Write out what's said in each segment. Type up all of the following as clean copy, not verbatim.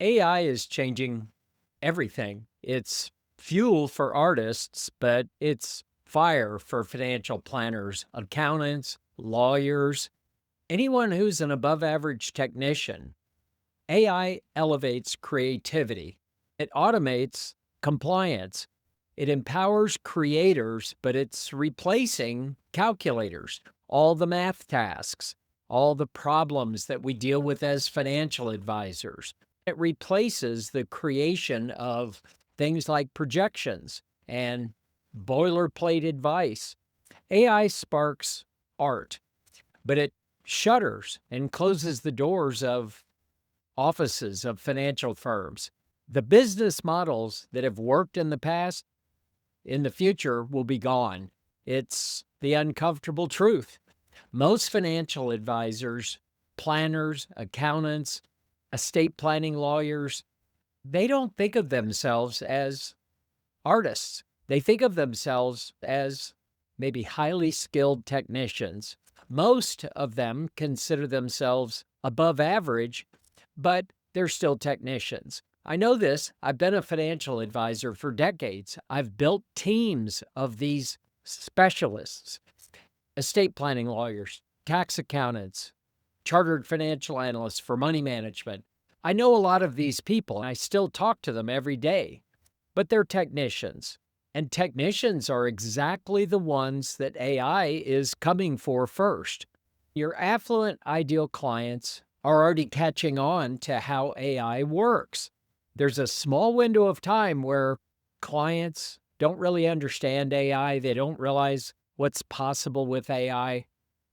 AI is changing everything. It's fuel for artists, but it's fire for financial planners, accountants, lawyers, anyone who's an above average technician. AI elevates creativity, it automates compliance, it empowers creators, but it's replacing calculators, all the math tasks, all the problems that we deal with as financial advisors. It replaces the creation of things like projections and boilerplate advice. AI sparks art, but it shutters and closes the doors of offices of financial firms. The business models that have worked in the past, in the future, will be gone. It's the uncomfortable truth. Most financial advisors, planners, accountants, estate planning lawyers, they don't think of themselves as artists. They think of themselves as maybe highly skilled technicians. Most of them consider themselves above average, but they're still technicians. I know this. I've been a financial advisor for decades. I've built teams of these specialists, estate planning lawyers, tax accountants, chartered financial analysts for money management. I know a lot of these people, and I still talk to them every day, but they're technicians. And technicians are exactly the ones that AI is coming for first. Your affluent ideal clients are already catching on to how AI works. There's a small window of time where clients don't really understand AI. They don't realize what's possible with AI.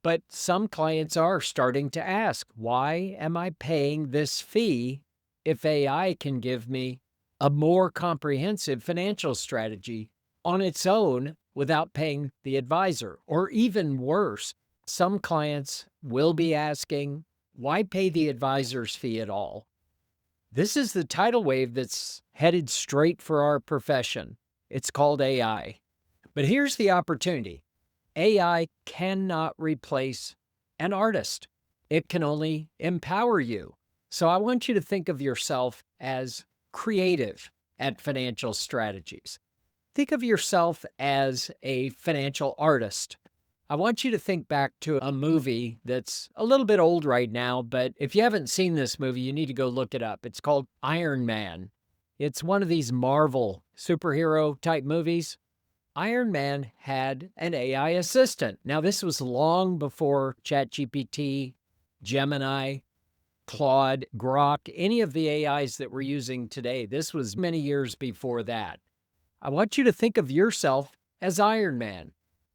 But some clients are starting to ask, why am I paying this fee if AI can give me a more comprehensive financial strategy on its own without paying the advisor? Or even worse, some clients will be asking, why pay the advisor's fee at all? This is the tidal wave that's headed straight for our profession. It's called AI. But here's the opportunity. AI cannot replace an artist. It can only empower you. So I want you to think of yourself as creative at financial strategies. Think of yourself as a financial artist. I want you to think back to a movie that's a little bit old right now, but if you haven't seen this movie, you need to go look it up. It's called Iron Man. It's one of these Marvel superhero type movies. Iron Man had an AI assistant. Now, this was long before ChatGPT, Gemini, Claude, Grok, any of the AIs that we're using today. This was many years before that. I want you to think of yourself as Iron Man.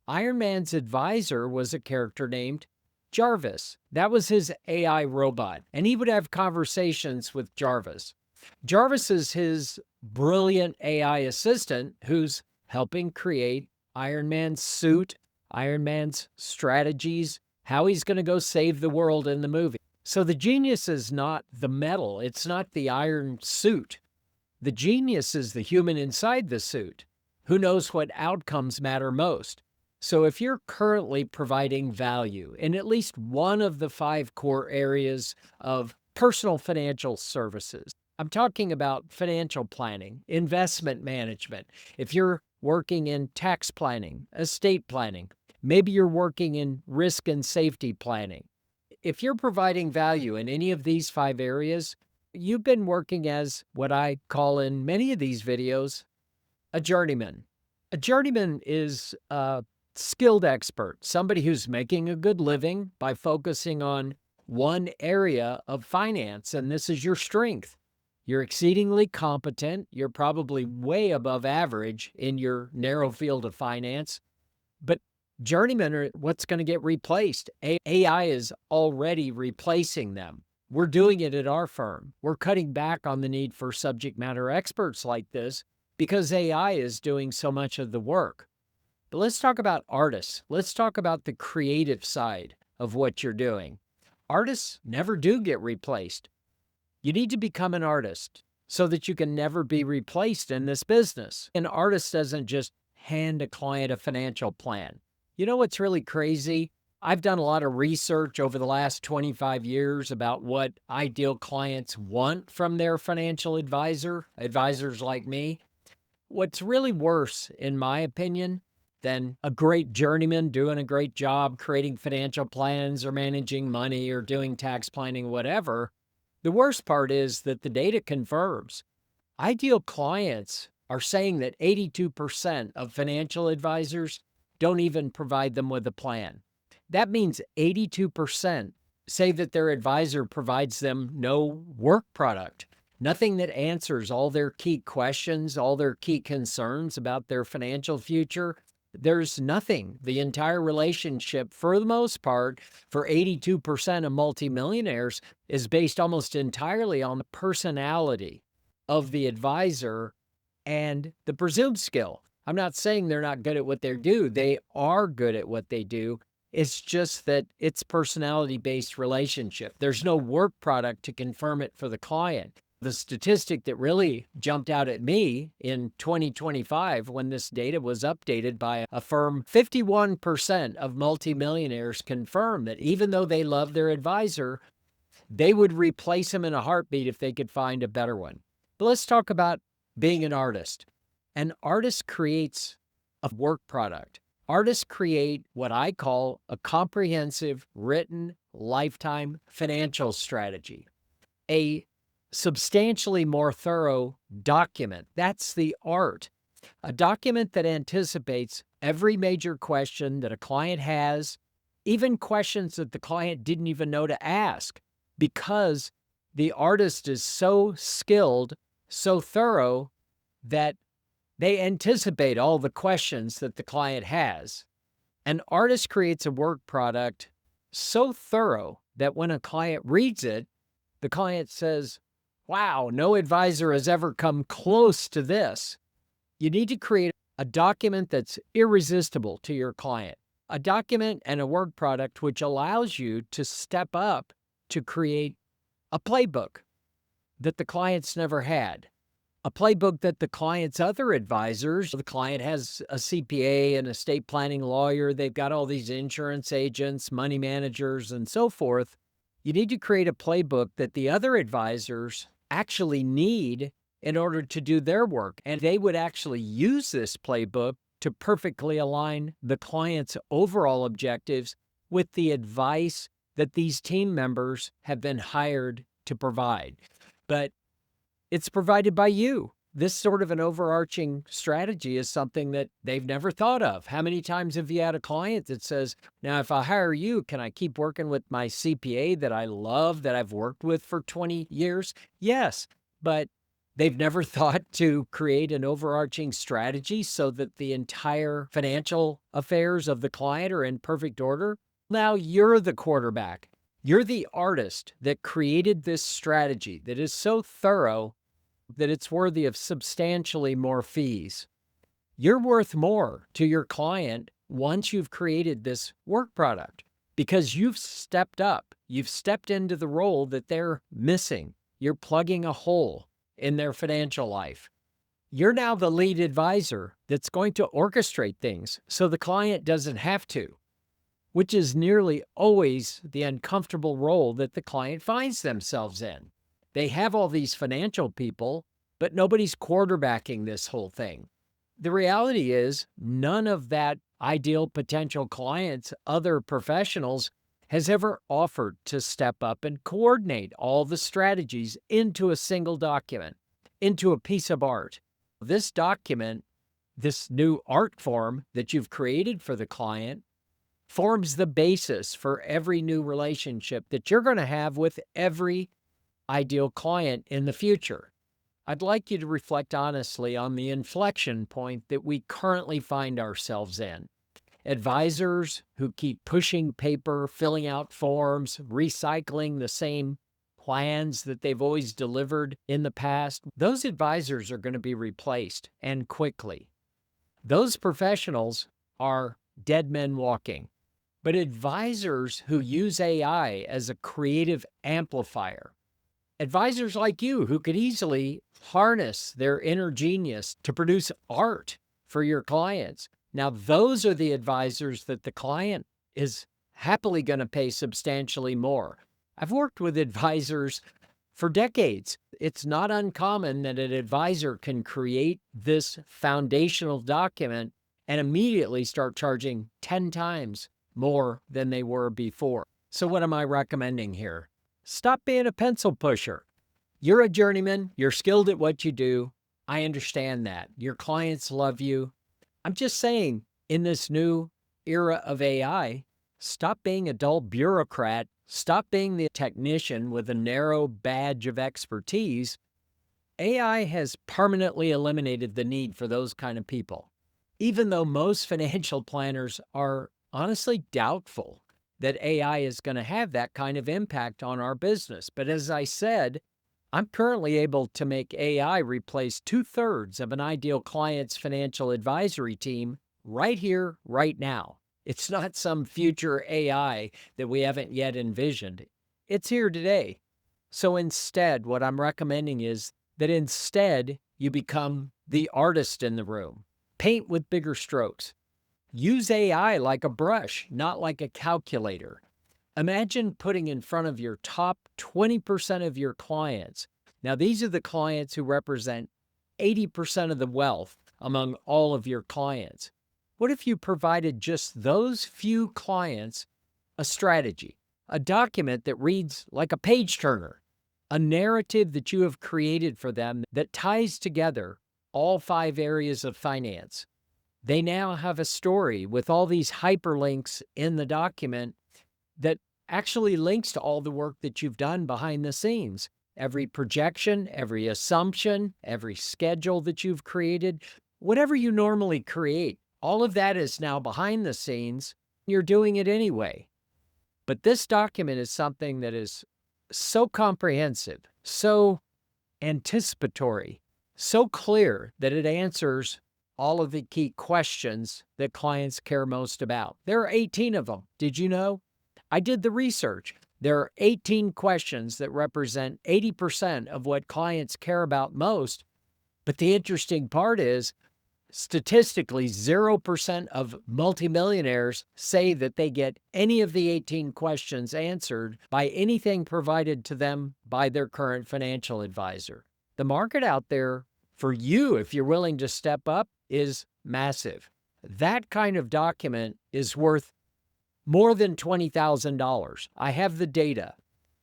Iron Man's advisor was a character named Jarvis. That was his AI robot, and he would have conversations with Jarvis. Jarvis is his brilliant AI assistant who's helping create Iron Man's suit, Iron Man's strategies, how he's going to go save the world in the movie. So the genius is not the metal, it's not the iron suit. The genius is the human inside the suit who knows what outcomes matter most. So if you're currently providing value in at least one of the 5 core areas of personal financial services, I'm talking about financial planning, investment management. If you're working in tax planning, estate planning, maybe you're working in risk and safety planning. If you're providing value in any of these 5 areas, you've been working as what I call in many of these videos, a journeyman. A journeyman is a skilled expert, somebody who's making a good living by focusing on one area of finance, and this is your strength. You're exceedingly competent. You're probably way above average in your narrow field of finance, but journeymen are what's going to get replaced. AI is already replacing them. We're doing it at our firm. We're cutting back on the need for subject matter experts like this because AI is doing so much of the work. But let's talk about artists. Let's talk about the creative side of what you're doing. Artists never do get replaced. You need to become an artist so that you can never be replaced in this business. An artist doesn't just hand a client a financial plan. You know what's really crazy? I've done a lot of research over the last 25 years about what ideal clients want from their financial advisor, advisors like me. What's really worse, in my opinion, than a great journeyman doing a great job creating financial plans or managing money or doing tax planning, whatever, the worst part is that the data confirms ideal clients are saying that 82% of financial advisors don't even provide them with a plan. That means 82% say that their advisor provides them no work product, nothing that answers all their key questions, all their key concerns about their financial future. There's nothing. The entire relationship, for the most part, for 82% of multimillionaires, is based almost entirely on the personality of the advisor and the presumed skill. I'm not saying they're not good at what they do. They are good at what they do. It's just that it's personality-based relationship. There's no work product to confirm it for the client. The statistic that really jumped out at me in 2025 when this data was updated by a firm, 51% of multimillionaires confirm that even though they love their advisor, they would replace him in a heartbeat if they could find a better one. But let's talk about being an artist. An artist creates a work product. Artists create what I call a comprehensive, written, lifetime financial strategy, a substantially more thorough document. That's the art. A document that anticipates every major question that a client has, even questions that the client didn't even know to ask, because the artist is so skilled, so thorough, that they anticipate all the questions that the client has. An artist creates a work product so thorough that when a client reads it, the client says, wow, no advisor has ever come close to this. You need to create a document that's irresistible to your client, a document and a work product which allows you to step up to create a playbook that the client's never had, a playbook that the client's other advisors, the client has a CPA, an estate planning lawyer, they've got all these insurance agents, money managers, and so forth. You need to create a playbook that the other advisors actually need in order to do their work. And they would actually use this playbook to perfectly align the client's overall objectives with the advice that these team members have been hired to provide. But it's provided by you. This sort of an overarching strategy is something that they've never thought of. How many times have you had a client that says, now, if I hire you, can I keep working with my CPA that I love, that I've worked with for 20 years? Yes, but they've never thought to create an overarching strategy so that the entire financial affairs of the client are in perfect order. Now you're the quarterback. You're the artist that created this strategy that is so thorough that it's worthy of substantially more fees. You're worth more to your client once you've created this work product because you've stepped up. You've stepped into the role that they're missing. You're plugging a hole in their financial life. You're now the lead advisor that's going to orchestrate things so the client doesn't have to, which is nearly always the uncomfortable role that the client finds themselves in. They have all these financial people, but nobody's quarterbacking this whole thing. The reality is none of that ideal potential client's other professionals has ever offered to step up and coordinate all the strategies into a single document, into a piece of art. This document, this new art form that you've created for the client, forms the basis for every new relationship that you're going to have with every ideal client in the future. I'd like you to reflect honestly on the inflection point that we currently find ourselves in. Advisors who keep pushing paper, filling out forms, recycling the same plans that they've always delivered in the past, those advisors are going to be replaced, and quickly. Those professionals are dead men walking. But advisors who use AI as a creative amplifier, advisors like you who could easily harness their inner genius to produce art for your clients. Now, those are the advisors that the client is happily going to pay substantially more. I've worked with advisors for decades. It's not uncommon that an advisor can create this foundational document and immediately start charging 10 times more than they were before. So what am I recommending here? Stop being a pencil pusher. You're a journeyman. You're skilled at what you do. I understand that. Your clients love you. I'm just saying, in this new era of AI, stop being a dull bureaucrat. Stop being the technician with a narrow badge of expertise. AI has permanently eliminated the need for those kind of people. Even though most financial planners are honestly doubtful that AI is going to have that kind of impact on our business. But as I said, I'm currently able to make AI replace 2/3 of an ideal client's financial advisory team right here, right now. It's not some future AI that we haven't yet envisioned. It's here today. So instead, what I'm recommending is that instead you become the artist in the room. Paint with bigger strokes. Use AI like a brush, not like a calculator. Imagine putting in front of your top 20% of your clients. Now, these are the clients who represent 80% of the wealth among all of your clients. What if you provided just those few clients a strategy, a document that reads like a page turner, a narrative that you have created for them that ties together all 5 areas of finance? They now have a story with all these hyperlinks in the document that actually links to all the work that you've done behind the scenes. Every projection, every assumption, every schedule that you've created, whatever you normally create, all of that is now behind the scenes. You're doing it anyway. But this document is something that is so comprehensive, so anticipatory, so clear that it answers all of the key questions that clients care most about. There are 18 of them. Did you know? I did the research. There are 18 questions that represent 80% of what clients care about most. But the interesting part is, statistically, 0% of multimillionaires say that they get any of the 18 questions answered by anything provided to them by their current financial advisor. The market out there for you, if you're willing to step up, is massive. That kind of document is worth more than $20,000. I have the data.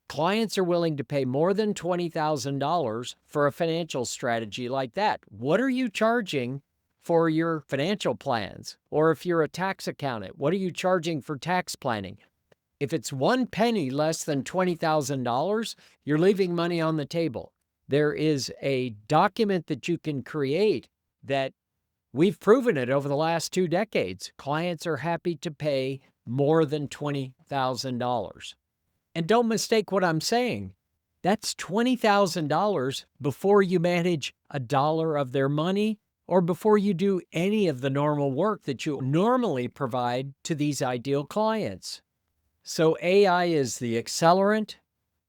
Clients are willing to pay more than $20,000 for a financial strategy like that. What are you charging for your financial plans? Or if you're a tax accountant, what are you charging for tax planning? If it's 1 penny less than $20,000, you're leaving money on the table. There is a document that you can create that we've proven it over the last 2 decades. Clients are happy to pay more than $20,000. And don't mistake what I'm saying. That's $20,000 before you manage a dollar of their money or before you do any of the normal work that you normally provide to these ideal clients. So AI is the accelerant.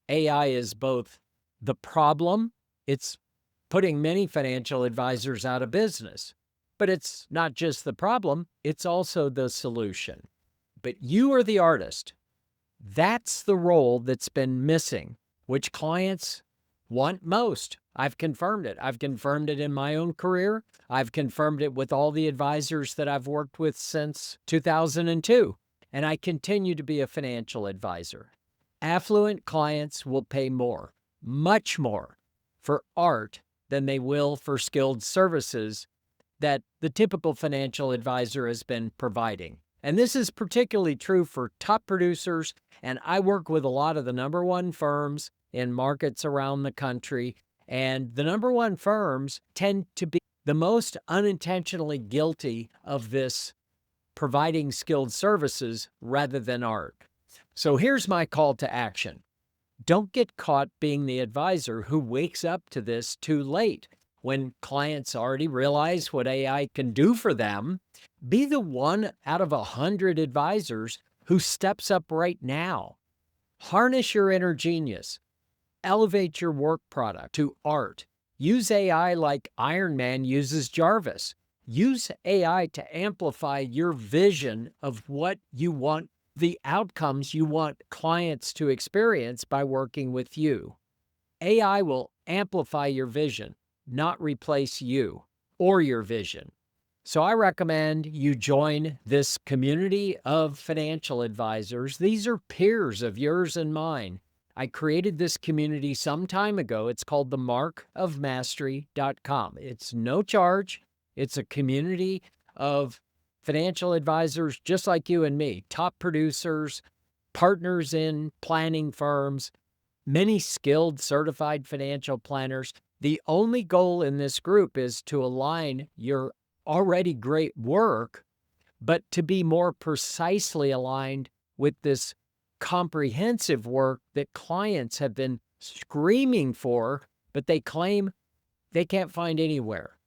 AI is both the problem. It's putting many financial advisors out of business. But it's not just the problem, it's also the solution. But you are the artist. That's the role that's been missing, which clients want most. I've confirmed it. I've confirmed it in my own career. I've confirmed it with all the advisors that I've worked with since 2002. And I continue to be a financial advisor. Affluent clients will pay more, much more, for art than they will for skilled services that the typical financial advisor has been providing. And this is particularly true for top producers, and I work with a lot of the number 1 firms in markets around the country, and the number 1 firms tend to be the most unintentionally guilty of this providing skilled services rather than art. So here's my call to action. Don't get caught being the advisor who wakes up to this too late. When clients already realize what AI can do for them, be the 1 out of 100 advisors who steps up right now. Harness your inner genius. Elevate your work product to art. Use AI like Iron Man uses Jarvis. Use AI to amplify your vision of what you want the outcomes you want clients to experience by working with you. AI will amplify your vision, not replace you or your vision. So I recommend you join this community of financial advisors. These are peers of yours and mine. I created this community some time ago. It's called the markofmastery.com. It's no charge. It's a community of financial advisors just like you and me, top producers, partners in planning firms, many skilled certified financial planners. The only goal in this group is to align your already great work, but to be more precisely aligned with this comprehensive work that clients have been screaming for, but they claim they can't find anywhere.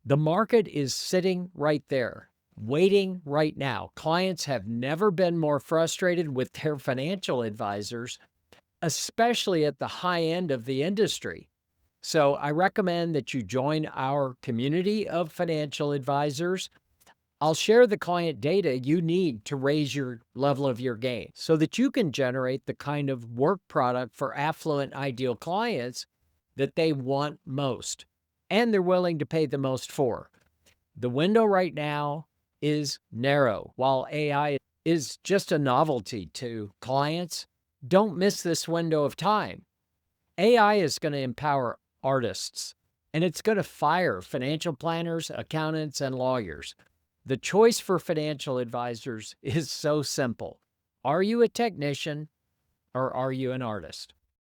The market is sitting right there, waiting right now. Clients have never been more frustrated with their financial advisors, especially at the high end of the industry. So I recommend that you join our community of financial advisors. I'll share the client data you need to raise your level of your game so that you can generate the kind of work product for affluent ideal clients that they want most and they're willing to pay the most for. The window right now is narrow. While AI is just a novelty to clients, don't miss this window of time. AI is going to empower artists, and it's going to fire financial planners, accountants, and lawyers. The choice for financial advisors is so simple. Are you a technician or are you an artist?